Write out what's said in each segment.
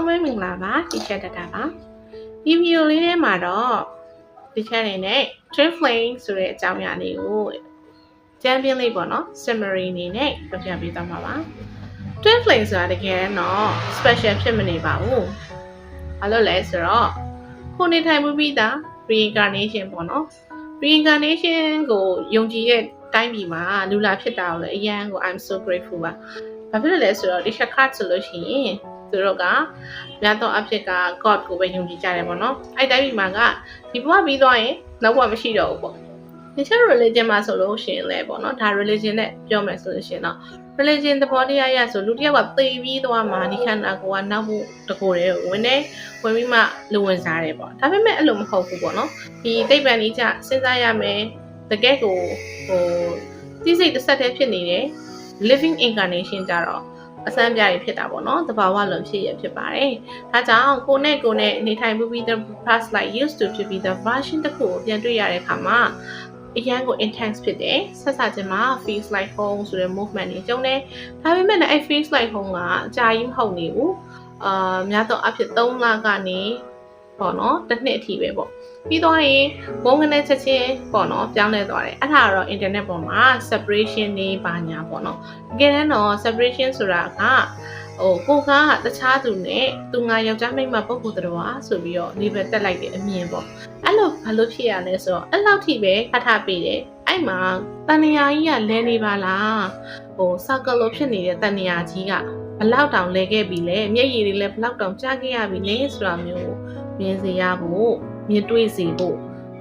အားလုံးပဲမင်္ဂလာပါတီချာတက်တာပါဒီဗီဒီယိုလေးထဲမှာတော့တီချာနေနဲ့ twin flame ဆိုတဲ့အကြောင်းအရာလေးကိုကျမ်းပြင်းလေးပေါ့နော် summary အနေနဲ့ပြပြပေးသွားမှာပါ twin flame ဆိုတာတကယ်တော့ special ဖြစ်မနေပါဘူးဘာလို့လဲဆိုတော့ခုနေထိုင်မှုပြီးသား reincarnation ပေါ့နော် reincarnation ကိုယုံကြည်တဲ့တိုင်းပြည်မှာလူလာဖြစ်တာကိုလည်းအရန်ကို I'm so grateful ပါဘာဖြစ်လို့လဲဆိုတော့ဒီ chakra ဆိုလို့ရှိရင်သူတို့ကများသောအားဖြင့်က God ကိုပဲယုံကြည်ကြတယ်ပေါ့နော်အဲ့တိုင်းပြည်မှာကဒီဘဝပြီးသွားရင်နောက်ဘဝမရှိတော့ဘူးပေါ့တခြား religion မှာဆိုလို့ရှိရင်လည်းပေါ့နော်ဒါ religion နဲ့ပြောမယ်ဆိုလို့ရှိရင်တော့ religion သဘောတရားရဆိုလူတစ်ယောက်ကသေပြီးသွားမှဒီခန္ဓာကိုယ်ကနောက်ဖို့တကိုယ်တည်းဝင်ပြီးမှလူဝင်စားတယ်ပေါ့ဒါပေမဲ့အဲ့လိုမဟုတ်ဘူးပေါ့နော်ဒီသိပ္ပံကြီးကြစဉ်းစားရမယ်တကယ်ကိုသိစိတ်တစ်ဆက်တည်းဖြစ်နေတယ် living incarnation ကြတော့အစမ်းပြရဖြစ်တာပေါ့နော်တဘာဝလုံးဖြစ်ရဖြစ်ပါတယ်ဒါကြောင့်ကိုနဲ့နေထိုင်ပြီး the past life used to ဖြစ်ပြီး the version တစ်ခုကိုပြန်တွေ့ရတဲ့အခါမှာအရန်ကို intense ဖြစ်တယ်ဆက်စချင်းမှာ feels like home ဆိုတဲ့ movement တွေကျုံတယ်ဒါပေမဲ့လည်းအဲ့ feels like home ကအကြာကြီးမဟုတ်နေဘူးများသောအားဖြင့်3လကနေပေါ့နော်တစ်နှစ်အထိပဲပေါ့ပြီးတော့ရင်ဘုံကနေချက်ချင်းပေါ့နော်ပြောင်းလဲသွားတယ်အဲ့ဒါကတော့ internet ပေါ်မှာ separation နေပါညာပေါ့နော်တကယ်တမ်းတော့ separation ဆိုတာကကိုကတခြားသူနဲ့သူငါယောက်ျားမိန်းမပုဂ္ဂိုလ်တော်ဆိုပြီးတော့ label တက်လိုက်တဲ့အမြင်ပေါ့အဲ့လိုဘာလို့ဖြစ်ရလဲဆိုတော့အဲ့လောက်ထိပဲထပေးတယ်အဲ့မှာတဏှာကြီးကလဲနေပါလားcircle လို့ဖြစ်နေတဲ့တဏှာကြီးကဘလောက်တောင်လဲခဲ့ပြီလဲမျက်ရည်တွေလည်းဘလောက်တောင်ကျခဲ့ရပြီလဲဆိုတာမျိုးမြင်စေရဖို့မြင်တွေ့စေဖို့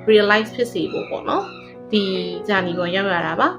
realize ဖြစ်စေဖို့ပေါ့နော်ဒီဂျာနီကိုရောက်ရတာပါ